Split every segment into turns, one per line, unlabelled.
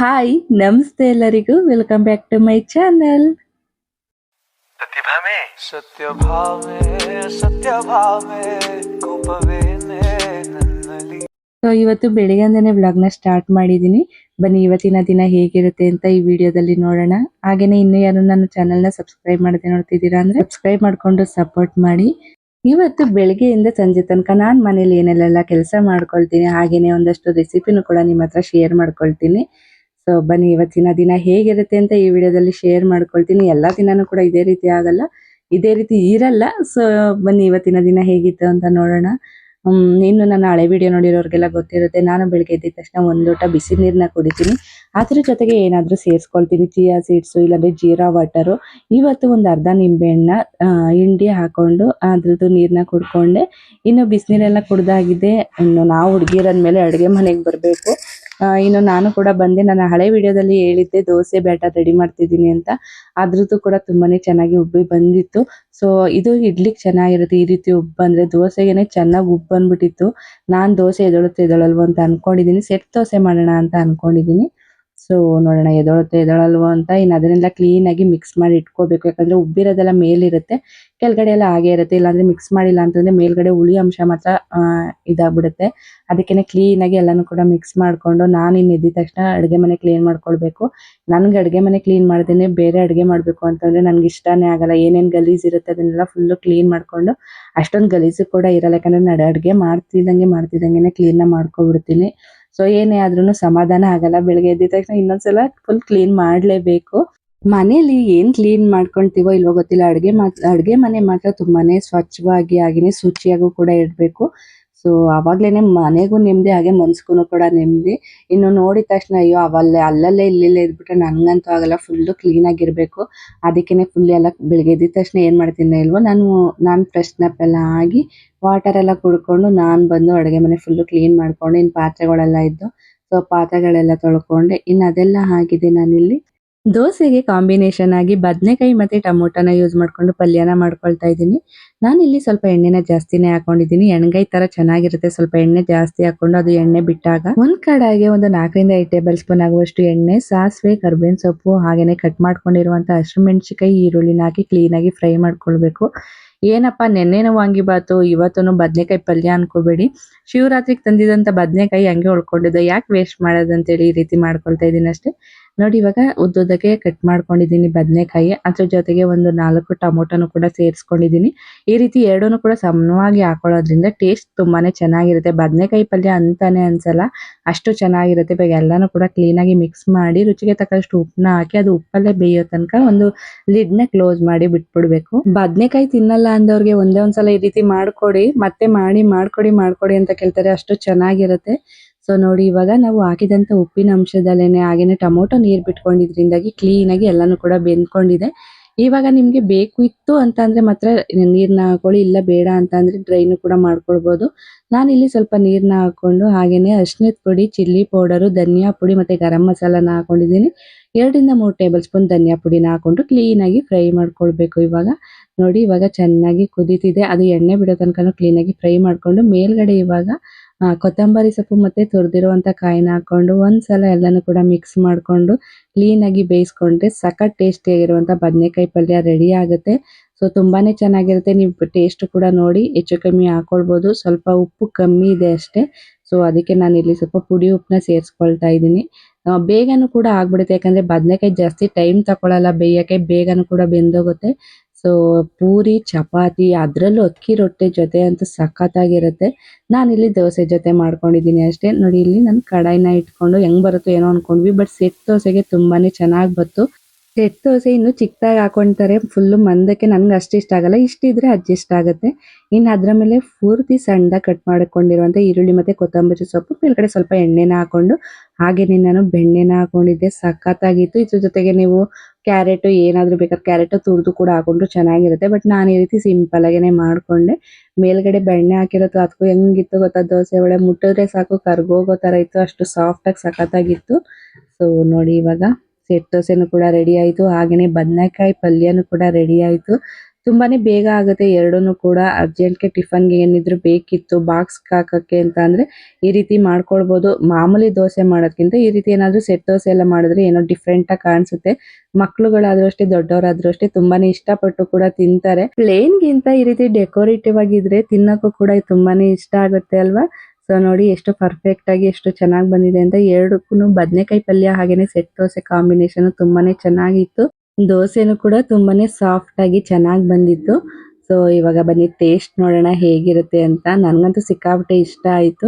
Hi ನಮಸ್ತೆ ಎಲ್ಲರಿಗೂ welcome back to my channel.
प्रतिभा में सत्य भाव में ಕೋಪವೇನೆ ನನ್ನಲ್ಲಿ.
ಸೊ ಇವತ್ತು ಬೆಳಿಗ್ಗೆಂದನೇ ವ್ಲಾಗ್ನ ಸ್ಟಾರ್ಟ್ ಮಾಡಿದ್ದೀನಿ. ಬನ್ನಿ ಇವತ್ತಿನ ದಿನ ಹೇಗಿರುತ್ತೆ ಅಂತ ಈ ವಿಡಿಯೋದಲ್ಲಿ ನೋಡೋಣ. ಹಾಗೇನೆ ಇನ್ನು ಯಾರು ನನ್ನ ಚಾನಲ್ನ ಸಬ್ಸ್ಕ್ರೈಬ್ ಮಾಡದೆ ನೋಡ್ತಿದ್ದೀರಾ ಅಂದ್ರೆ ಸಬ್ಸ್ಕ್ರೈಬ್ ಮಾಡ್ಕೊಂಡು ಸಪೋರ್ಟ್ ಮಾಡಿ. ಇವತ್ತು ಬೆಳಿಗ್ಗೆಯಿಂದ ಸಂಜೆ ತನಕ ನಾನು ಮನೇಲಿ ಏನೆಲ್ಲ ಕೆಲಸ ಮಾಡ್ಕೊಳ್ತೀನಿ, ಹಾಗೇನೆ ಒಂದಷ್ಟು ರೆಸಿಪಿನೂ ಕೂಡ ನಿಮ್ಮ ಹತ್ರ ಶೇರ್ ಮಾಡ್ಕೊಳ್ತೀನಿ. ಸೊ ಬನ್ನಿ ಇವತ್ತಿನ ದಿನ ಹೇಗಿರುತ್ತೆ ಅಂತ ಈ ವಿಡಿಯೋದಲ್ಲಿ ಶೇರ್ ಮಾಡ್ಕೊಳ್ತೀನಿ. ಎಲ್ಲಾ ದಿನಾನೂ ಕೂಡ ಇದೇ ರೀತಿ ಆಗಲ್ಲ, ಇದೇ ರೀತಿ ಇರಲ್ಲ. ಸೊ ಬನ್ನಿ ಇವತ್ತಿನ ದಿನ ಹೇಗಿತ್ತು ಅಂತ ನೋಡೋಣ. ಇನ್ನು ನನ್ನ ಹಳೆ ವಿಡಿಯೋ ನೋಡಿರೋರಿಗೆಲ್ಲ ಗೊತ್ತಿರುತ್ತೆ, ನಾನು ಬೆಳಿಗ್ಗೆ ಎದ್ದ ತಕ್ಷಣ ಒಂದು ಲೋಟ ಬಿಸಿ ನೀರನ್ನ ಕುಡಿತೀನಿ. ಅದ್ರ ಜೊತೆಗೆ ಏನಾದರೂ ಸೇರಿಸ್ಕೊಳ್ತೀನಿ, ಚಿಯಾ ಸೀಡ್ಸು ಇಲ್ಲಾಂದ್ರೆ ಜೀರಾ ವಾಟರು. ಇವತ್ತು ಒಂದು ಅರ್ಧ ನಿಂಬೆಹಣ್ಣ ಹಿಂಡಿ ಹಾಕೊಂಡು ಅದ್ರದ್ದು ನೀರನ್ನ ಕುಡ್ಕೊಂಡೆ. ಇನ್ನು ಬಿಸಿನೀರೆಲ್ಲ ಕುಡ್ದಾಗಿದೆ. ಇನ್ನು ನಾವು ಹುಡುಗಿರಂದ್ಮೇಲೆ ಅಡುಗೆ ಮನೆಗೆ ಬರಬೇಕು. ಇನ್ನು ನಾನು ಕೂಡ ಬಂದೆ. ನನ್ನ ಹಳೆ ವಿಡಿಯೋದಲ್ಲಿ ಹೇಳಿದ್ದೆ ದೋಸೆ ಬ್ಯಾಟರ್ ರೆಡಿ ಮಾಡ್ತಿದ್ದೀನಿ ಅಂತ. ಅದ್ರದ್ದು ಕೂಡ ತುಂಬಾನೇ ಚೆನ್ನಾಗಿ ಉಬ್ಬಿ ಬಂದಿತ್ತು. ಸೊ ಇದು ಇಡ್ಲಿಗೆ ಚೆನ್ನಾಗಿರುತ್ತೆ, ಈ ರೀತಿ ಉಬ್ಬು ಬಂದ್ರೆ. ದೋಸೆಗೆನೆ ಚೆನ್ನಾಗಿ ಉಬ್ಬು ಬಂದ್ಬಿಟ್ಟಿತ್ತು. ನಾನು ದೋಸೆ ಎದೊಳುತ್ತೋ ಅಂತ ಅನ್ಕೊಂಡಿದ್ದೀನಿ, ಸೆಟ್ ದೋಸೆ ಮಾಡೋಣ ಅಂತ ಅನ್ಕೊಂಡಿದ್ದೀನಿ. ಸೊ ನೋಡೋಣ ಎದೊಳಲ್ವೋ ಅಂತ. ಇನ್ನು ಅದನ್ನೆಲ್ಲ ಕ್ಲೀನ್ ಆಗಿ ಮಿಕ್ಸ್ ಮಾಡಿ ಇಟ್ಕೋಬೇಕು, ಯಾಕಂದ್ರೆ ಉಬ್ಬಿರೋದೆಲ್ಲ ಮೇಲಿರುತ್ತೆ, ಕೆಳಗಡೆ ಎಲ್ಲ ಹಾಗೆ ಇರುತ್ತೆ. ಇಲ್ಲಾಂದ್ರೆ ಮಿಕ್ಸ್ ಮಾಡಿಲ್ಲ ಅಂತಂದ್ರೆ ಮೇಲ್ಗಡೆ ಹುಳಿ ಅಂಶ ಮಾತ್ರ ಇದಾಗ್ಬಿಡುತ್ತೆ. ಅದಕ್ಕೇನೆ ಕ್ಲೀನ್ ಆಗಿ ಎಲ್ಲಾನು ಕೂಡ ಮಿಕ್ಸ್ ಮಾಡ್ಕೊಂಡು ನಾನು ಇನ್ನು ಎದ್ದ ತಕ್ಷಣ ಅಡುಗೆ ಮನೆ ಕ್ಲೀನ್ ಮಾಡ್ಕೊಳ್ಬೇಕು. ನನ್ಗೆ ಅಡುಗೆ ಮನೆ ಕ್ಲೀನ್ ಮಾಡ್ದೇನೆ ಬೇರೆ ಅಡುಗೆ ಮಾಡ್ಬೇಕು ಅಂತಂದ್ರೆ ನನ್ಗೆ ಇಷ್ಟನೇ ಆಗಲ್ಲ. ಏನೇನ್ ಗಲೀಜ್ ಇರುತ್ತೆ ಅದನ್ನೆಲ್ಲ ಫುಲ್ಲು ಕ್ಲೀನ್ ಮಾಡ್ಕೊಂಡು, ಅಷ್ಟೊಂದು ಗಲೀಜು ಕೂಡ ಇರಲ್ಲ, ಯಾಕಂದ್ರೆ ನಾನು ಅಡುಗೆ ಮಾಡ್ತಿದ್ದಂಗೆನೆ ಕ್ಲೀನ್ ಮಾಡ್ಕೊಬಿಡ್ತೀನಿ. ಸೊ ಏನೇ ಆದ್ರೂ ಸಮಾಧಾನ ಆಗಲ್ಲ. ಬೆಳಿಗ್ಗೆ ಎದ್ದ ತಕ್ಷಣ ಇನ್ನೊಂದ್ಸಲ ಫುಲ್ ಕ್ಲೀನ್ ಮಾಡ್ಲೇಬೇಕು. ಮನೇಲಿ ಏನ್ ಕ್ಲೀನ್ ಮಾಡ್ಕೊಂತೀವೋ ಇಲ್ವೋ ಗೊತ್ತಿಲ್ಲ, ಅಡುಗೆ ಮನೆ ಮಾತ್ರ ತುಂಬಾನೇ ಸ್ವಚ್ಛವಾಗಿ ಹಾಗೇನೆ ಶುಚಿಯಾಗೂ ಕೂಡ ಇಡಬೇಕು. ಸೊ ಅವಾಗ್ಲೇನೆ ಮನೆಗೂ ನೆಮ್ಮದಿ, ಹಾಗೆ ಮನ್ಸ್ಗೂ ಕೂಡ ನೆಮ್ಮದಿ. ಇನ್ನು ನೋಡಿದ ತಕ್ಷಣ ಅಯ್ಯೋ ಅಲ್ಲಲ್ಲೇ ಇಲ್ಲೇ ಇದ್ಬಿಟ್ರೆ ನನ್ಗಂತೂ ಆಗಲ್ಲ, ಫುಲ್ಲು ಕ್ಲೀನ್ ಆಗಿರ್ಬೇಕು. ಅದಕ್ಕೇನೆ ಫುಲ್ ಎಲ್ಲ ಬೆಳಿಗ್ಗೆ ಎದ್ದ ತಕ್ಷಣ ಏನ್ ಮಾಡ್ತೀನಿ ಇಲ್ವೋ, ನಾನು ಫ್ರೆಶ್ ಅಪ್ ಎಲ್ಲ ಆಗಿ ವಾಟರ್ ಎಲ್ಲ ಕುಡ್ಕೊಂಡು ನಾನು ಬಂದು ಅಡುಗೆ ಮನೆ ಫುಲ್ಲು ಕ್ಲೀನ್ ಮಾಡ್ಕೊಂಡು, ಇನ್ನು ಪಾತ್ರೆಗಳೆಲ್ಲ ಇದ್ದು ಸೊ ಪಾತ್ರೆಗಳೆಲ್ಲ ತೊಳ್ಕೊಂಡೆ. ಇನ್ನು ಅದೆಲ್ಲ ಆಗಿದೆ. ನಾನಿಲ್ಲಿ ದೋಸೆಗೆ ಕಾಂಬಿನೇಷನ್ ಆಗಿ ಬದನೆಕಾಯಿ ಮತ್ತೆ ಟೊಮೊಟೊನ ಯೂಸ್ ಮಾಡ್ಕೊಂಡು ಪಲ್ಯನ ಮಾಡ್ಕೊಳ್ತಾ ಇದ್ದೀನಿ. ನಾನಿಲ್ಲಿ ಸ್ವಲ್ಪ ಎಣ್ಣೆನ ಜಾಸ್ತಿನೇ ಹಾಕೊಂಡಿದ್ದೀನಿ. ಎಣ್ಗಾಯಿ ತರ ಚೆನ್ನಾಗಿರುತ್ತೆ. ಸ್ವಲ್ಪ ಎಣ್ಣೆ ಜಾಸ್ತಿ ಹಾಕೊಂಡು ಅದು ಎಣ್ಣೆ ಬಿಟ್ಟಾಗ ಒಂದ್ ಕಡಾಯಿಗೆ ಒಂದು 4 ರಿಂದ 5 ಟೇಬಲ್ ಸ್ಪೂನ್ ಆಗುವಷ್ಟು ಎಣ್ಣೆ, ಸಾಸಿವೆ, ಕರ್ಬೇವಿನ ಸೊಪ್ಪು, ಹಾಗೇನೆ ಕಟ್ ಮಾಡ್ಕೊಂಡಿರುವಂತ ಹಸಿಮೆಣಸಿನಕಾಯಿ, ಈರುಳ್ಳಿನ ಹಾಕಿ ಕ್ಲೀನ್ ಆಗಿ ಫ್ರೈ ಮಾಡ್ಕೊಳ್ಬೇಕು. ಏನಪ್ಪಾ ನೆನ್ನೆನೂ ವಾಂಗಿಬಾತು ಇವತ್ತೂ ಬದನೆಕಾಯಿ ಪಲ್ಯ ಅನ್ಕೋಬೇಡಿ. ಶಿವರಾತ್ರಿಗೆ ತಂದಿದಂತ ಬದನೆಕಾಯಿ ಹಂಗೆ ಉಳ್ಕೊಂಡಿದ್ದು, ಯಾಕೆ ವೇಸ್ಟ್ ಮಾಡೋದಂತೇಳಿ ಈ ರೀತಿ ಮಾಡ್ಕೊಳ್ತಾ ಇದ್ದೀನಿ ಅಷ್ಟೇ. ನೋಡಿ ಇವಾಗ ಉದ್ದುದ್ದಕ್ಕೆ ಕಟ್ ಮಾಡ್ಕೊಂಡಿದ್ದೀನಿ ಬದನೆಕಾಯಿ. ಅದ್ರ ಜೊತೆಗೆ ಒಂದು 4 ಟೊಮೊಟೊನು ಕೂಡ ಸೇರಿಸ್ಕೊಂಡಿದ್ದೀನಿ. ಈ ರೀತಿ ಎರಡನ್ನೂ ಕೂಡ ಸಮವಾಗಿ ಹಾಕೊಳ್ಳೋದ್ರಿಂದ ಟೇಸ್ಟ್ ತುಂಬಾನೇ ಚೆನ್ನಾಗಿರುತ್ತೆ. ಬದನೆಕಾಯಿ ಪಲ್ಯ ಅಂತಾನೆ ಅನ್ಸಲ್ಲ, ಅಷ್ಟು ಚೆನ್ನಾಗಿರುತ್ತೆ. ಇವಾಗ ಎಲ್ಲಾನು ಕೂಡ ಕ್ಲೀನಾಗಿ ಮಿಕ್ಸ್ ಮಾಡಿ ರುಚಿಗೆ ತಕ್ಕಷ್ಟು ಉಪ್ಪನ್ನ ಹಾಕಿ ಅದು ಉಪ್ಪಲ್ಲೇ ಬೇಯೋ ತನಕ ಒಂದು ಲಿಡ್ನ ಕ್ಲೋಸ್ ಮಾಡಿ ಬಿಟ್ಬಿಡ್ಬೇಕು. ಬದನೆಕಾಯಿ ತಿನ್ನಲ್ಲ ಅಂದವ್ರಿಗೆ ಒಂದೇ ಒಂದ್ಸಲ ಈ ರೀತಿ ಮಾಡ್ಕೊಡಿ, ಮತ್ತೆ ಮಾಡ್ಕೊಡಿ ಅಂತ ಕೇಳ್ತಾರೆ, ಅಷ್ಟು ಚೆನ್ನಾಗಿರುತ್ತೆ. ಸೊ ನೋಡಿ ಇವಾಗ ನಾವು ಹಾಕಿದಂತ ಉಪ್ಪಿನ ಅಂಶದಲ್ಲೇನೆ ಹಾಗೇನೆ ಟೊಮೊಟೊ ನೀರ್ ಬಿಟ್ಕೊಂಡಿದ್ರಿಂದಾಗಿ ಕ್ಲೀನ್ ಆಗಿ ಎಲ್ಲಾನು ಕೂಡ ಬೆಂದ್ಕೊಂಡಿದೆ. ಇವಾಗ ನಿಮ್ಗೆ ಬೇಕು ಇತ್ತು ಅಂತ ಅಂದ್ರೆ ಮಾತ್ರ ನೀರ್ನ ಹಾಕೊಳ್ಳಿ, ಇಲ್ಲ ಬೇಡ ಅಂತ ಅಂದ್ರೆ ಡ್ರೈನು ಕೂಡ ಮಾಡ್ಕೊಳ್ಬಹುದು. ನಾನಿಲ್ಲಿ ಸ್ವಲ್ಪ ನೀರ್ನ ಹಾಕೊಂಡು ಹಾಗೇನೆ ಅರಿಶಿಣದ ಪುಡಿ, ಚಿಲ್ಲಿ ಪೌಡರು, ಧನಿಯಾ ಪುಡಿ ಮತ್ತೆ ಗರಂ ಮಸಾಲಾನ ಹಾಕೊಂಡಿದ್ದೀನಿ. 2 ರಿಂದ 3 ಟೇಬಲ್ ಸ್ಪೂನ್ ಧನಿಯಾ ಪುಡಿನ ಹಾಕೊಂಡು ಕ್ಲೀನ್ ಆಗಿ ಫ್ರೈ ಮಾಡ್ಕೊಳ್ಬೇಕು. ಇವಾಗ ನೋಡಿ ಇವಾಗ ಚೆನ್ನಾಗಿ ಕುದೀತಿದೆ, ಅದು ಎಣ್ಣೆ ಬಿಡೋ ತನಕ ಕ್ಲೀನ್ ಆಗಿ ಫ್ರೈ ಮಾಡ್ಕೊಂಡು ಮೇಲ್ಗಡೆ ಇವಾಗ ಕೊತ್ತಂಬರಿ ಸೊಪ್ಪು ಮತ್ತೆ ತುರಿದಿರುವಂತ ಕಾಯಿನ ಹಾಕೊಂಡು ಒಂದ್ಸಲ ಎಲ್ಲಾನು ಕೂಡ ಮಿಕ್ಸ್ ಮಾಡ್ಕೊಂಡು ಕ್ಲೀನ್ ಆಗಿ ಬೇಯಿಸ್ಕೊಂಡ್ರೆ ಸಖತ್ ಟೇಸ್ಟಿ ಆಗಿರುವಂತ ಬದನೆಕಾಯಿ ಪಲ್ಯ ರೆಡಿ ಆಗುತ್ತೆ. ಸೊ ತುಂಬಾನೇ ಚೆನ್ನಾಗಿರುತ್ತೆ. ನೀವು ಟೇಸ್ಟ್ ಕೂಡ ನೋಡಿ ಹೆಚ್ಚು ಕಮ್ಮಿ ಹಾಕೊಳ್ಬಹುದು. ಸ್ವಲ್ಪ ಉಪ್ಪು ಕಮ್ಮಿ ಇದೆ ಅಷ್ಟೇ. ಸೊ ಅದಕ್ಕೆ ನಾನು ಇಲ್ಲಿ ಸ್ವಲ್ಪ ಪುಡಿ ಉಪ್ಪನ್ನ ಸೇರಿಸ್ಕೊಳ್ತಾ ಇದ್ದೀನಿ. ಬೇಗನೂ ಕೂಡ ಆಗ್ಬಿಡುತ್ತೆ, ಯಾಕಂದ್ರೆ ಬದನೆಕಾಯಿ ಜಾಸ್ತಿ ಟೈಮ್ ತಗೊಳ್ಳಲ್ಲ ಬೇಯಕ್ಕೆ, ಬೇಗನೂ ಕೂಡ ಬೆಂದೋಗುತ್ತೆ. ಸೊ ಪೂರಿ, ಚಪಾತಿ, ಅದ್ರಲ್ಲೂ ಅಕ್ಕಿ ರೊಟ್ಟಿ ಜೊತೆ ಅಂತೂ ಸಖತ್ತಾಗಿರುತ್ತೆ. ನಾನಿಲ್ಲಿ ದೋಸೆ ಜೊತೆ ಮಾಡ್ಕೊಂಡಿದ್ದೀನಿ ಅಷ್ಟೇ. ನೋಡಿ ಇಲ್ಲಿ ನಾನು ಕಡಾಯಿನ ಇಟ್ಕೊಂಡು ಹೆಂಗ್ ಬರುತ್ತೋ ಏನೋ ಅನ್ಕೊಂಡ್ವಿ, ಬಟ್ ಸೆಟ್ ದೋಸೆಗೆ ತುಂಬಾನೇ ಚೆನ್ನಾಗಿ ಬಂತು. ಸೆಟ್ ದೋಸೆ ಇನ್ನು ಚಿಕ್ಕದಾಗಿ ಹಾಕೊಂತಾರೆ, ಫುಲ್ಲು ಮಂದಕ್ಕೆ. ನನ್ಗೆ ಅಷ್ಟು ಇಷ್ಟ ಆಗಲ್ಲ, ಇಷ್ಟಿದ್ರೆ ಅಡ್ಜಸ್ಟ್ ಆಗುತ್ತೆ. ಇನ್ನು ಅದ್ರ ಮೇಲೆ ಪೂರ್ತಿ ಸಣ್ಣದಾಗಿ ಕಟ್ ಮಾಡ್ಕೊಂಡಿರುವಂತ ಈರುಳ್ಳಿ ಮತ್ತೆ ಕೊತ್ತಂಬರಿ ಸೊಪ್ಪು, ಮೇಲ್ಗಡೆ ಸ್ವಲ್ಪ ಎಣ್ಣೆನ ಹಾಕೊಂಡು ಹಾಗೇನೆ ನಾನು ಬೆಣ್ಣೆನ ಹಾಕೊಂಡಿದ್ದೆ, ಸಖತ್ತಾಗಿತ್ತು. ಇದ್ರ ಜೊತೆಗೆ ನೀವು ಕ್ಯಾರೆಟ್ ಏನಾದ್ರೂ ಬೇಕಾದ್ರೆ ಕ್ಯಾರೆಟ್ ತುರಿದು ಕೂಡ ಹಾಕೊಂಡ್ರು ಚೆನ್ನಾಗಿರುತ್ತೆ. ಬಟ್ ನಾನು ಈ ರೀತಿ ಸಿಂಪಲ್ ಆಗೇನೆ ಮಾಡ್ಕೊಂಡೆ. ಮೇಲ್ಗಡೆ ಬೆಣ್ಣೆ ಹಾಕಿರೋದು ಅದಕ್ಕೂ ಹೆಂಗಿತ್ತು ಗೊತ್ತಾ, ದೋಸೆ ಒಳ್ಳೆ ಮುಟ್ಟಿದ್ರೆ ಸಾಕು ಕರ್ಗೋಗೋ ತರ ಇತ್ತು, ಅಷ್ಟು ಸಾಫ್ಟ್ ಆಗಿ ಸಖತ್ತಾಗಿತ್ತು. ಸೊ ನೋಡಿ ಇವಾಗ ಸೆಟ್ ದೋಸೆನೂ ಕೂಡ ರೆಡಿ ಆಯ್ತು, ಹಾಗೇನೆ ಬದನೆಕಾಯಿ ಪಲ್ಯನೂ ಕೂಡ ರೆಡಿ ಆಯ್ತು. ತುಂಬಾನೇ ಬೇಗ ಆಗುತ್ತೆ ಎರಡೂನು ಕೂಡ. ಅರ್ಜೆಂಟ್ಗೆ ಟಿಫನ್ಗೆ ಏನಿದ್ರು ಬೇಕಿತ್ತು ಬಾಕ್ಸ್ಗೆ ಹಾಕಕ್ಕೆ ಅಂತ ಅಂದ್ರೆ ಈ ರೀತಿ ಮಾಡ್ಕೊಳ್ಬೋದು. ಮಾಮೂಲಿ ದೋಸೆ ಮಾಡೋದ್ಕಿಂತ ಈ ರೀತಿ ಏನಾದ್ರು ಸೆಟ್ ದೋಸೆ ಎಲ್ಲ ಮಾಡಿದ್ರೆ ಏನೋ ಡಿಫ್ರೆಂಟ್ ಆಗಿ ಕಾಣಿಸುತ್ತೆ. ಮಕ್ಳುಗಳಾದ್ರೂ ಅಷ್ಟೇ ದೊಡ್ಡವರಾದ್ರೂ ಅಷ್ಟೇ ತುಂಬಾನೇ ಇಷ್ಟಪಟ್ಟು ಕೂಡ ತಿಂತಾರೆ. ಪ್ಲೇನ್ಗಿಂತ ಈ ರೀತಿ ಡೆಕೋರೇಟಿವ್ ಆಗಿದ್ರೆ ತಿನ್ನಕ್ಕೂ ಕೂಡ ತುಂಬಾನೇ ಇಷ್ಟ ಆಗುತ್ತೆ ಅಲ್ವಾ. ಸೊ ನೋಡಿ ಎಷ್ಟು ಪರ್ಫೆಕ್ಟ್ ಆಗಿ ಎಷ್ಟು ಚೆನ್ನಾಗಿ ಬಂದಿದೆ ಅಂತ. ಎರಡಕ್ಕೂ ಬದನೆಕಾಯಿ ಪಲ್ಯ ಹಾಗೇನೆ ಸೆಟ್ ದೋಸೆ ಕಾಂಬಿನೇಷನ್ ತುಂಬಾನೇ ಚೆನ್ನಾಗಿತ್ತು. ದೋಸೆನೂ ಕೂಡ ತುಂಬಾನೇ ಸಾಫ್ಟ್ ಆಗಿ ಚೆನ್ನಾಗಿ ಬಂದಿತ್ತು. ಸೊ ಇವಾಗ ಬನ್ನಿ ಟೇಸ್ಟ್ ನೋಡೋಣ ಹೇಗಿರುತ್ತೆ ಅಂತ. ನನಗಂತೂ ಸಿಕ್ಕಾಪಟ್ಟೆ ಇಷ್ಟ ಆಯಿತು.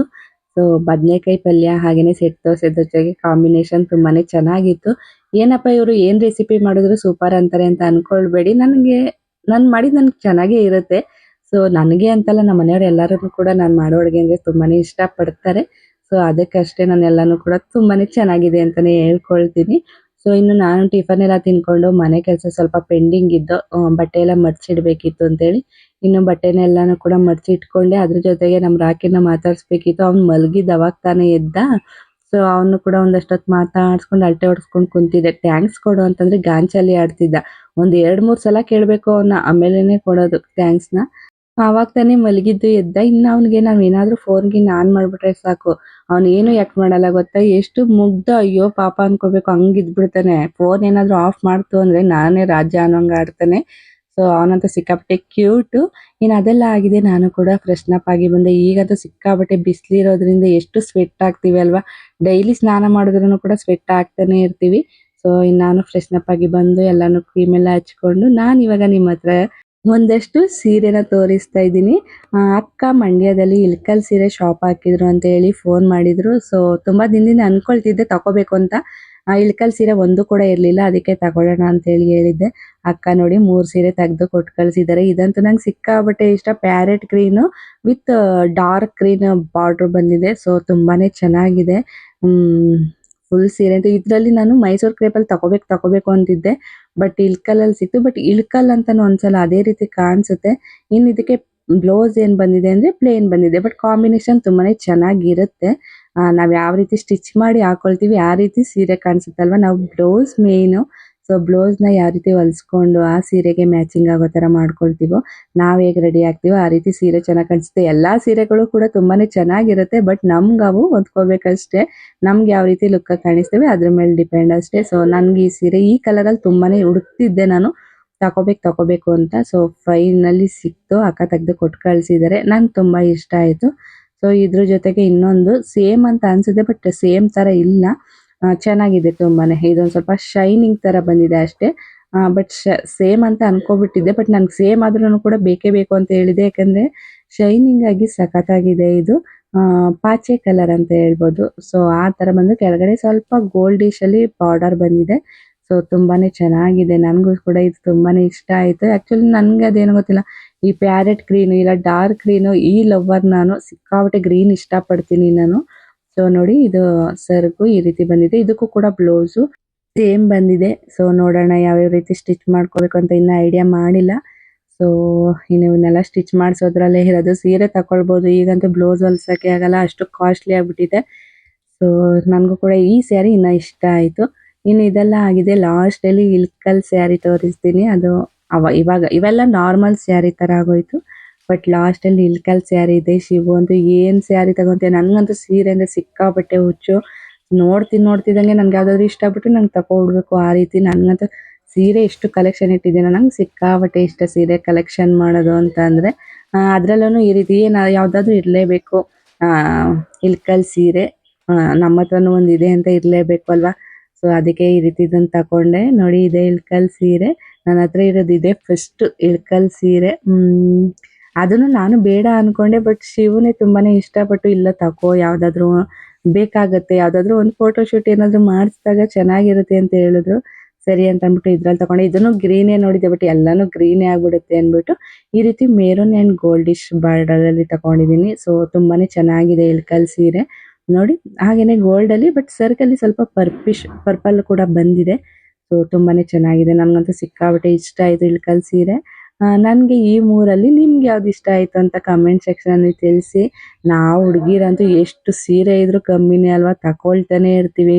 ಸೊ ಬದನೆಕಾಯಿ ಪಲ್ಯ ಹಾಗೇನೆ ಸೆಟ್ ದೋಸೆ ಜೊತೆಗೆ ಕಾಂಬಿನೇಷನ್ ತುಂಬಾನೇ ಚೆನ್ನಾಗಿತ್ತು. ಏನಪ್ಪ ಇವರು ಏನು ರೆಸಿಪಿ ಮಾಡಿದ್ರು ಸೂಪರ್ ಅಂತಾರೆ ಅಂತ ಅನ್ಕೊಳ್ಬೇಡಿ. ನಾನು ಮಾಡಿದ್ದು ನನಗೆ ಚೆನ್ನಾಗೇ ಇರುತ್ತೆ. ಸೊ ನನಗೆ ಅಂತಲ್ಲ ನಮ್ಮ ಮನೆಯವ್ರು ಎಲ್ಲರೂ ಕೂಡ ನಾನು ಮಾಡೋ ಅಡುಗೆ ಅಂದರೆ ತುಂಬಾನೇ ಇಷ್ಟಪಡ್ತಾರೆ. ಸೊ ಅದಕ್ಕಷ್ಟೇ ನಾನು ಎಲ್ಲನೂ ಕೂಡ ತುಂಬಾನೇ ಚೆನ್ನಾಗಿದೆ ಅಂತಲೇ ಹೇಳ್ಕೊಳ್ತೀನಿ. ಸೊ ಇನ್ನು ನಾನು ಟಿಫನ್ ಎಲ್ಲ ತಿನ್ಕೊಂಡು ಮನೆ ಕೆಲಸ ಸ್ವಲ್ಪ ಪೆಂಡಿಂಗ್ ಇದ್ದು ಬಟ್ಟೆ ಎಲ್ಲ ಮಡ್ಚಿಡ್ಬೇಕಿತ್ತು ಅಂತೇಳಿ ಇನ್ನು ಬಟ್ಟೆನೆಲ್ಲಾನು ಕೂಡ ಮಡ್ಚಿಟ್ಕೊಂಡೆ. ಅದ್ರ ಜೊತೆಗೆ ನಮ್ಮ ರಾಕಿನ ಮಾತಾಡ್ಸ್ಬೇಕಿತ್ತು. ಅವ್ನು ಮಲಗಿದ್ದ ಅವಾಗ ತಾನೇ ಎದ್ದ. ಸೊ ಅವನು ಕೂಡ ಒಂದಷ್ಟೊತ್ತು ಮಾತಾಡ್ಸ್ಕೊಂಡು ಅಳತೆ ಹೊಡ್ಸ್ಕೊಂಡು ಕುಂತಿದ್ದೆ. ಥ್ಯಾಂಕ್ಸ್ ಕೊಡು ಅಂತಂದ್ರೆ ಗಾಂಚಲಿ ಆಡ್ತಿದ್ದ. ಒಂದು 2-3 ಸಲ ಕೇಳಬೇಕು ಅವನ್ನ, ಆಮೇಲೆನೆ ಕೊಡೋದು ಥ್ಯಾಂಕ್ಸ್ನ. ಆವಾಗ ತಾನೇ ಮಲಗಿದ್ದು ಎದ್ದ. ಇನ್ನು ಅವ್ನಿಗೆ ನಾವು ಏನಾದರೂ ಫೋನ್ ಆನ್ ಮಾಡಿಬಿಟ್ರೆ ಸಾಕು, ಅವನು ಏನು ಯಾಕೆ ಮಾಡಲ್ಲ ಗೊತ್ತಾ, ಎಷ್ಟು ಮುಗ್ಧ, ಅಯ್ಯೋ ಪಾಪ ಅನ್ಕೋಬೇಕು, ಹಂಗಿದ್ಬಿಡ್ತಾನೆ. ಫೋನ್ ಏನಾದರೂ ಆಫ್ ಮಾಡ್ತು ಅಂದರೆ ನಾನೇ ರಾಜ್ಯ ಅನ್ನೋಂಗೆ ಆಡ್ತಾನೆ. ಸೊ ಅವನಂತೂ ಸಿಕ್ಕಾಪಟ್ಟೆ ಕ್ಯೂಟು. ಇನ್ನು ಅದೆಲ್ಲ ಆಗಿದೆ, ನಾನು ಕೂಡ ಫ್ರೆಶ್ನ್ ಅಪ್ ಆಗಿ ಬಂದೆ. ಈಗಂತೂ ಸಿಕ್ಕಾಪಟ್ಟೆ ಬಿಸಿಲಿರೋದ್ರಿಂದ ಎಷ್ಟು ಸ್ವೆಟ್ ಆಗ್ತೀವಿ ಅಲ್ವಾ. ಡೈಲಿ ಸ್ನಾನ ಮಾಡಿದ್ರೂ ಕೂಡ ಸ್ವೆಟ್ ಆಗ್ತಾನೆ ಇರ್ತೀವಿ. ಸೊ ಇನ್ನು ನಾನು ಫ್ರೆಶ್ನ್ ಅಪ್ ಆಗಿ ಬಂದು ಎಲ್ಲಾನು ಕ್ರೀಮ್ ಎಲ್ಲ ಹಚ್ಕೊಂಡು ನಾನು ಇವಾಗ ನಿಮ್ಮ ಹತ್ರ ಒಂದಷ್ಟು ಸೀರೆನ ತೋರಿಸ್ತಾ ಇದ್ದೀನಿ. ಅಕ್ಕ ಮಂಡ್ಯದಲ್ಲಿ ಇಳ್ಕಲ್ ಸೀರೆ ಶಾಪ್ ಹಾಕಿದ್ರು ಅಂತ ಹೇಳಿ ಫೋನ್ ಮಾಡಿದ್ರು. ಸೊ ತುಂಬಾ ದಿನದಿಂದ ಅನ್ಕೊಳ್ತಿದ್ದೆ ತಗೋಬೇಕು ಅಂತ. ಇಳ್ಕಲ್ ಸೀರೆ ಒಂದು ಕೂಡ ಇರಲಿಲ್ಲ, ಅದಕ್ಕೆ ತಗೊಳ್ಳೋಣ ಅಂತ ಹೇಳಿ ಹೇಳಿದ್ದೆ. ಅಕ್ಕ ನೋಡಿ 3 ಸೀರೆ ತೆಗೆದು ಕೊಟ್ಟು ಕಳಿಸಿದ್ದಾರೆ. ಇದಂತೂ ನಂಗೆ ಸಿಕ್ಕಾಪಟ್ಟೆ ಇಷ್ಟ. Parrot green with dark green border ಬಂದಿದೆ. ಸೊ ತುಂಬಾನೇ ಚೆನ್ನಾಗಿದೆ. ಫುಲ್ ಸೀರೆ ಅಂತ ಇದರಲ್ಲಿ ನಾನು ಮೈಸೂರು ಕ್ರೇಪಲ್ಲಿ ತಗೋಬೇಕು ಅಂತಿದ್ದೆ. ಬಟ್ ಇಳ್ಕಲ್ಲಲ್ಲಿ ಸಿಕ್ತು. ಬಟ್ ಇಳ್ಕಲ್ ಅಂತಾನು ಅನ್ಸಲ್ಲ, ಅದೇ ರೀತಿ ಕಾಣಿಸುತ್ತೆ. ಇನ್ನು ಇದಕ್ಕೆ ಬ್ಲೌಸ್ ಏನು ಬಂದಿದೆ ಅಂದರೆ ಪ್ಲೇನ್ ಬಂದಿದೆ. ಬಟ್ ಕಾಂಬಿನೇಷನ್ ತುಂಬಾನೇ ಚೆನ್ನಾಗಿರುತ್ತೆ. ನಾವು ಯಾವ ರೀತಿ ಸ್ಟಿಚ್ ಮಾಡಿ ಹಾಕೊಳ್ತೀವಿ ಆ ರೀತಿ ಸೀರೆ ಕಾಣಿಸುತ್ತಲ್ವ. ನಾವು ಬ್ಲೌಸ್ ಮೇಯ್ನು. ಸೊ ಬ್ಲೌಸ್ನ ಯಾವ ರೀತಿ ಹೊಲಿಸ್ಕೊಂಡು ಆ ಸೀರೆಗೆ ಮ್ಯಾಚಿಂಗ್ ಆಗೋ ಥರ ಮಾಡ್ಕೊಳ್ತೀವೋ, ನಾವು ಹೇಗೆ ರೆಡಿ ಆಗ್ತೀವೋ ಆ ರೀತಿ ಸೀರೆ ಚೆನ್ನಾಗಿ ಕಾಣಿಸುತ್ತೆ. ಎಲ್ಲ ಸೀರೆಗಳು ಕೂಡ ತುಂಬಾನೇ ಚೆನ್ನಾಗಿರುತ್ತೆ. ಬಟ್ ನಮ್ಗೆ ಅವು ಹೊಂದ್ಕೋಬೇಕಷ್ಟೇ. ನಮ್ಗೆ ಯಾವ ರೀತಿ ಲುಕ್ ಕಾಣಿಸ್ತೇವೆ ಅದ್ರ ಮೇಲೆ ಡಿಪೆಂಡ್ ಅಷ್ಟೇ. ಸೊ ನನಗೆ ಈ ಸೀರೆ ಈ ಕಲರಲ್ಲಿ ತುಂಬಾನೇ ಹುಡುಕ್ತಿದ್ದೆ ನಾನು, ತಗೋಬೇಕು ಅಂತ. ಸೊ ಫೈನಲಿ ಸಿಕ್ತು. ಅಕ್ಕ ತೆಗೆದು ಕೊಟ್ಟು ಕಳಿಸಿದ್ದಾರೆ. ನಂಗೆ ತುಂಬ ಇಷ್ಟ ಆಯಿತು. ಸೊ ಇದ್ರ ಜೊತೆಗೆ ಇನ್ನೊಂದು ಸೇಮ್ ಅಂತ ಅನ್ಸುತ್ತೆ, ಬಟ್ ಸೇಮ್ ಥರ ಇಲ್ಲ. ಚೆನ್ನಾಗಿದೆ ತುಂಬಾನೇ. ಇದೊಂದು ಸ್ವಲ್ಪ ಶೈನಿಂಗ್ ಥರ ಬಂದಿದೆ ಅಷ್ಟೇ. ಬಟ್ ಸೇಮ್ ಅಂತ ಅನ್ಕೋಬಿಟ್ಟಿದ್ದೆ. ಬಟ್ ನನಗೆ ಸೇಮ್ ಆದ್ರೂ ಕೂಡ ಬೇಕೇ ಬೇಕು ಅಂತ ಹೇಳಿದೆ. ಯಾಕಂದರೆ ಶೈನಿಂಗ್ ಆಗಿ ಸಖತ್ತಾಗಿದೆ ಇದು. ಪಾಚೆ ಕಲರ್ ಅಂತ ಹೇಳ್ಬೋದು. ಸೊ ಆ ಥರ ಬಂದು ಕೆಳಗಡೆ ಸ್ವಲ್ಪ ಗೋಲ್ಡಿಶಲ್ಲಿ ಬಾರ್ಡರ್ ಬಂದಿದೆ. ಸೊ ತುಂಬಾನೇ ಚೆನ್ನಾಗಿದೆ. ನನಗೂ ಕೂಡ ಇದು ತುಂಬಾನೇ ಇಷ್ಟ ಆಯಿತು. ಆ್ಯಕ್ಚುಲಿ ನನಗೆ ಅದೇನೋ ಗೊತ್ತಿಲ್ಲ, ಈ ಪ್ಯಾರೆಟ್ ಗ್ರೀನು ಇಲ್ಲ ಡಾರ್ಕ್ ಗ್ರೀನು ಈ ಲವರ್ ನಾನು. ಸಿಕ್ಕಾಪಟ್ಟೆ ಗ್ರೀನ್ ಇಷ್ಟಪಡ್ತೀನಿ ನಾನು. ಸೊ ನೋಡಿ ಇದು ಸೆರಗು ಈ ರೀತಿ ಬಂದಿದೆ. ಇದಕ್ಕೂ ಕೂಡ ಬ್ಲೌಸು ಸೇಮ್ ಬಂದಿದೆ. ಸೊ ನೋಡೋಣ ಯಾವ್ಯಾವ ರೀತಿ ಸ್ಟಿಚ್ ಮಾಡ್ಕೋಬೇಕು ಅಂತ ಇನ್ನೂ ಐಡಿಯಾ ಮಾಡಿಲ್ಲ. ಸೊ ಇನ್ನು ಇವನ್ನೆಲ್ಲ ಸ್ಟಿಚ್ ಮಾಡಿಸೋದ್ರಲ್ಲೇ ಇರೋದು. ಸೀರೆ ತಗೊಳ್ಬೋದು, ಈಗಂತೂ ಬ್ಲೌಸ್ ಹೊಲ್ಸೋಕ್ಕೆ ಆಗಲ್ಲ, ಅಷ್ಟು ಕಾಸ್ಟ್ಲಿ ಆಗಿಬಿಟ್ಟಿದೆ. ಸೊ ನನಗೂ ಕೂಡ ಈ ಸ್ಯಾರಿ ಇನ್ನೂ ಇಷ್ಟ ಆಯಿತು. ಇನ್ನು ಇದೆಲ್ಲ ಆಗಿದೆ. ಲಾಸ್ಟಲ್ಲಿ ಇಳ್ಕಲ್ ಸ್ಯಾರಿ ತೋರಿಸ್ತೀನಿ. ಅದು ಇವಾಗ ಇವೆಲ್ಲ ನಾರ್ಮಲ್ ಸ್ಯಾರಿ ಥರ ಆಗೋಯ್ತು. ಬಟ್ ಲಾಸ್ಟಲ್ಲಿ ಇಳ್ಕಲ್ ಸ್ಯಾರಿ ಇದೆ. ಶಿವು ಅಂತೂ ಏನು ಸ್ಯಾರಿ ತಗೊಂತೀಯ, ನನಗಂತೂ ಸೀರೆ ಅಂದರೆ ಸಿಕ್ಕಾಪಟ್ಟೆ ಹುಚ್ಚು. ನೋಡ್ತಿದ್ದಂಗೆ ನನಗೆ ಯಾವುದಾದ್ರೂ ಇಷ್ಟ ಆಗ್ಬಿಟ್ರೆ ನಂಗೆ ತಗೊಬಿಡ್ಬೇಕು ಆ ರೀತಿ. ನನಗಂತೂ ಸೀರೆ ಎಷ್ಟು ಕಲೆಕ್ಷನ್ ಇಟ್ಟಿದ್ದೀನೋ, ನಂಗೆ ಸಿಕ್ಕಾಪಟ್ಟೆ ಇಷ್ಟ ಸೀರೆ ಕಲೆಕ್ಷನ್ ಮಾಡೋದು ಅಂತ ಅಂದರೆ. ಅದರಲ್ಲೂ ಈ ರೀತಿ ಯಾವುದಾದ್ರೂ ಇರಲೇಬೇಕು. ಇಳ್ಕಲ್ ಸೀರೆ ನಮ್ಮ ಹತ್ರನೂ ಒಂದು ಇದೆ ಅಂತ ಇರಲೇಬೇಕು ಅಲ್ವಾ. ಸೊ ಅದಕ್ಕೆ ಈ ರೀತಿ ಇದನ್ನು ತಗೊಂಡೆ. ನೋಡಿ ಇದೆ ಇಳ್ಕಲ್ ಸೀರೆ. ನನ್ನ ಹತ್ರ ಇರೋದು ಇದೆ ಫಸ್ಟ್ ಇಳ್ಕಲ್ ಸೀರೆ. ಅದನ್ನು ನಾನು ಬೇಡ ಅಂದ್ಕೊಂಡೆ. ಬಟ್ ಶಿವನೇ ತುಂಬಾ ಇಷ್ಟಪಟ್ಟು ಇಲ್ಲ ತಗೋ, ಯಾವುದಾದ್ರೂ ಬೇಕಾಗತ್ತೆ, ಯಾವುದಾದ್ರೂ ಒಂದು ಫೋಟೋಶೂಟ್ ಏನಾದರೂ ಮಾಡಿಸಿದಾಗ ಚೆನ್ನಾಗಿರುತ್ತೆ ಅಂತ ಹೇಳಿದ್ರು. ಸರಿ ಅಂತ ಅಂದ್ಬಿಟ್ಟು ಇದ್ರಲ್ಲಿ ತಗೊಂಡೆ. ಇದನ್ನು ಗ್ರೀನೇ ನೋಡಿದ್ದೆ, ಬಟ್ ಎಲ್ಲನೂ ಗ್ರೀನೇ ಆಗಿಬಿಡುತ್ತೆ ಅಂದ್ಬಿಟ್ಟು ಈ ರೀತಿ ಮೆರೂನ್ ಆ್ಯಂಡ್ ಗೋಲ್ಡಿಶ್ ಬಾರ್ಡರಲ್ಲಿ ತಗೊಂಡಿದ್ದೀನಿ. ಸೊ ತುಂಬಾ ಚೆನ್ನಾಗಿದೆ ಇಳ್ಕಲ್ ಸೀರೆ ನೋಡಿ. ಹಾಗೆಯೇ ಗೋಲ್ಡಲ್ಲಿ ಬಟ್ ಸರ್ಕಲ್ಲಿ ಸ್ವಲ್ಪ ಪರ್ಪಲ್ ಕೂಡ ಬಂದಿದೆ. ಸೊ ತುಂಬಾ ಚೆನ್ನಾಗಿದೆ. ನನಗಂತೂ ಸಿಕ್ಕಾಪಟ್ಟೆ ಇಷ್ಟ ಆಯಿತು ಇಳ್ಕಲ್ ಸೀರೆ. ನನಗೆ ಈ ಮೂರಲ್ಲಿ ನಿಮ್ಗೆ ಯಾವ್ದು ಇಷ್ಟ ಆಯಿತು ಅಂತ ಕಮೆಂಟ್ ಸೆಕ್ಷನಲ್ಲಿ ತಿಳಿಸಿ. ನಾವು ಹುಡುಗಿರಂತೂ ಎಷ್ಟು ಸೀರೆ ಇದ್ರೂ ಕಮ್ಮಿನೇ ಅಲ್ವಾ, ತಗೊಳ್ತಾನೆ ಇರ್ತೀವಿ.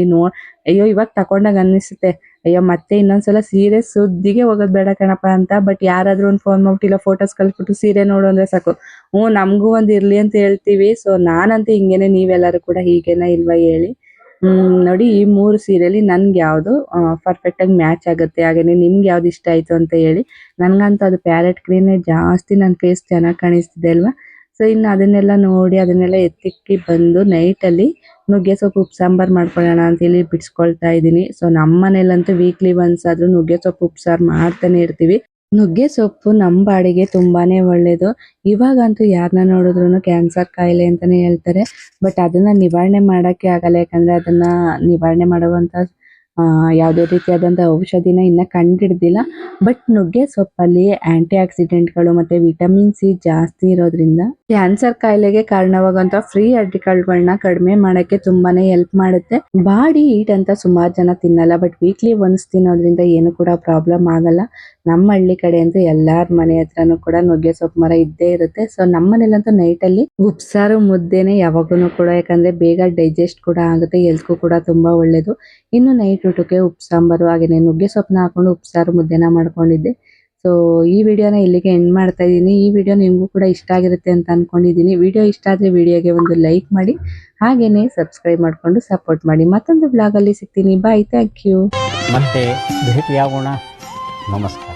ಅಯ್ಯೋ ಇವಾಗ ತಗೊಂಡಾಗ ಅನ್ನಿಸುತ್ತೆ, ಅಯ್ಯೋ ಮತ್ತೆ ಇನ್ನೊಂದ್ಸಲ ಸೀರೆ ಸುದ್ದಿಗೆ ಹೋಗೋದು ಬೇಡ ಕಣಪ್ಪ ಅಂತ. ಬಟ್ ಯಾರಾದರೂ ಒಂದು ಫೋನ್ ಮಾಡ್ಬಿಟ್ಟು ಇಲ್ಲ ಫೋಟೋಸ್ ಕಳಿಸ್ಬಿಟ್ಟು ಸೀರೆ ನೋಡು ಅಂದರೆ ಸಾಕು, ಹ್ಞೂ ನಮಗೂ ಒಂದು ಇರಲಿ ಅಂತ ಹೇಳ್ತೀವಿ. ಸೊ ನಾನಂತೂ ಹಿಂಗೇನೆ, ನೀವೆಲ್ಲರೂ ಕೂಡ ಹೀಗೇನಾ ಇಲ್ವಾ ಹೇಳಿ. ನೋಡಿ ಈ 3 ಸೀರೆಲಿ ನನ್ಗೆ ಯಾವುದು ಪರ್ಫೆಕ್ಟಾಗಿ ಮ್ಯಾಚ್ ಆಗುತ್ತೆ, ಹಾಗೆಯೇ ನಿಮ್ಗೆ ಯಾವ್ದು ಇಷ್ಟ ಆಯಿತು ಅಂತ ಹೇಳಿ. ನನಗಂತೂ ಅದು ಪ್ಯಾರೆಟ್ ಗ್ರೀನೇ ಜಾಸ್ತಿ ನನ್ನ ಫೇಸ್ ಚೆನ್ನಾಗಿ ಕಾಣಿಸ್ತಿದೆ ಅಲ್ವಾ. ಸೊ ಇನ್ನು ಅದನ್ನೆಲ್ಲ ನೋಡಿ ಅದನ್ನೆಲ್ಲ ಎತ್ತಿಕ್ಕಿ ಬಂದು ನೈಟಲ್ಲಿ ನುಗ್ಗೆ ಸೊಪ್ಪು ಉಪ್ಪು ಸಾಂಬಾರು ಮಾಡ್ಕೊಳ್ಳೋಣ ಅಂತೇಳಿ ಬಿಡಿಸ್ಕೊಳ್ತಾ ಇದ್ದೀನಿ. ಸೊ ನಮ್ಮ ಮನೇಲಂತೂ ವೀಕ್ಲಿ ಒನ್ಸ್ ಆದರೂ ನುಗ್ಗೆ ಸೊಪ್ಪು ಉಪ್ಪು ಸಾರು ಮಾಡ್ತಾನೆ ಇರ್ತೀವಿ. ನುಗ್ಗೆ ಸೊಪ್ಪು ನಮ್ಮ ಬಾಡಿಗೆ ತುಂಬಾನೇ ಒಳ್ಳೇದು. ಇವಾಗಂತೂ ಯಾರನ್ನ ನೋಡಿದ್ರು ಕ್ಯಾನ್ಸರ್ ಕಾಯಿಲೆ ಅಂತಾನೆ ಹೇಳ್ತಾರೆ. ಬಟ್ ಅದನ್ನ ನಿವಾರಣೆ ಮಾಡೋಕ್ಕೆ ಆಗಲ್ಲ, ಯಾಕಂದರೆ ಅದನ್ನ ನಿವಾರಣೆ ಮಾಡುವಂಥ ಯಾವುದೇ ರೀತಿಯಾದಂಥ ಔಷಧಿನ ಇನ್ನೂ ಕಂಡುಹಿಡ್ದಿಲ್ಲ. ಬಟ್ ನುಗ್ಗೆ ಸೊಪ್ಪಲ್ಲಿ ಆ್ಯಂಟಿ ಆಕ್ಸಿಡೆಂಟ್ಗಳು ಮತ್ತು ವಿಟಮಿನ್ ಸಿ ಜಾಸ್ತಿ ಇರೋದ್ರಿಂದ ಕ್ಯಾನ್ಸರ್ ಕಾಯಿಲೆಗೆ ಕಾರಣವಾಗುವಂಥ ಫ್ರೀ ರಾಡಿಕಲ್ಗಳನ್ನ ಕಡಿಮೆ ಮಾಡೋಕ್ಕೆ ತುಂಬಾ ಹೆಲ್ಪ್ ಮಾಡುತ್ತೆ. ಬಾಡಿ ಹೀಟ್ ಅಂತ ಸುಮಾರು ಜನ ತಿನ್ನಲ್ಲ, ಬಟ್ ವೀಕ್ಲಿ ಒನ್ಸ್ ತಿನ್ನೋದ್ರಿಂದ ಏನು ಕೂಡ ಪ್ರಾಬ್ಲಮ್ ಆಗಲ್ಲ. ನಮ್ಮ ಹಳ್ಳಿ ಕಡೆ ಅಂತೂ ಎಲ್ಲಾರ ಮನೆ ಹತ್ರನೂ ಕೂಡ ನುಗ್ಗೆ ಸೊಪ್ಪು ಮರ ಇದ್ದೇ ಇರುತ್ತೆ. ಸೊ ನಮ್ಮ ಮನೇಲಂತೂ ನೈಟಲ್ಲಿ ಉಪ್ಸಾರು ಮುದ್ದೆನೇ ಯಾವಾಗೂ ಕೂಡ, ಯಾಕಂದರೆ ಬೇಗ ಡೈಜೆಸ್ಟ್ ಕೂಡ ಆಗುತ್ತೆ, ಹೆಲ್ತ್ಗೂ ಕೂಡ ತುಂಬ ಒಳ್ಳೆಯದು. ಇನ್ನು ನೈಟ್ ಊಟಕ್ಕೆ ಉಪ್ಪು ಸಾಂಬಾರು ಹಾಗೆಯೇ ನುಗ್ಗೆ ಸೊಪ್ಪನ್ನ ಹಾಕೊಂಡು ಉಪ್ಸಾರು ಮುದ್ದೆನ ಮಾಡ್ಕೊಂಡಿದ್ದೆ. ಸೊ ಈ ವಿಡಿಯೋನ ಇಲ್ಲಿಗೆ ಎಂಡ್ ಮಾಡ್ತಾ ಇದ್ದೀನಿ. ಈ ವಿಡಿಯೋ ನಿಮಗೂ ಕೂಡ ಇಷ್ಟ ಆಗಿರುತ್ತೆ ಅಂತ ಅಂದ್ಕೊಂಡಿದ್ದೀನಿ. ವಿಡಿಯೋ ಇಷ್ಟ ಆದರೆ ವಿಡಿಯೋಗೆ ಒಂದು ಲೈಕ್ ಮಾಡಿ, ಹಾಗೆಯೇ ಸಬ್ಸ್ಕ್ರೈಬ್ ಮಾಡಿಕೊಂಡು ಸಪೋರ್ಟ್ ಮಾಡಿ. ಮತ್ತೊಂದು ಬ್ಲಾಗಲ್ಲಿ ಸಿಗ್ತೀನಿ. ಬಾಯ್, ಥ್ಯಾಂಕ್ ಯು.
ಮತ್ತೆ ಭೇಟಿಯಾಗೋಣ. ನಮಸ್ಕಾರ.